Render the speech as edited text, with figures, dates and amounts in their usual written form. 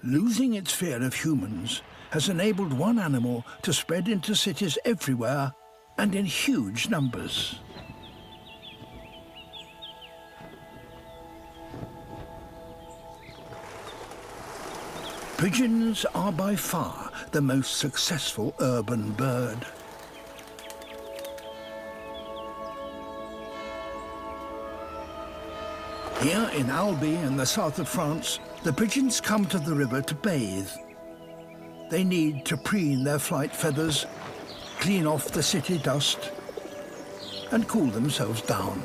Losing its fear of humans has enabled one animal to spread into cities everywhere and in huge numbers. Pigeons are by far the most successful urban bird. Here in Albi in the south of France, the pigeons come to the river to bathe. They need to preen their flight feathers, clean off the city dust, and cool themselves down.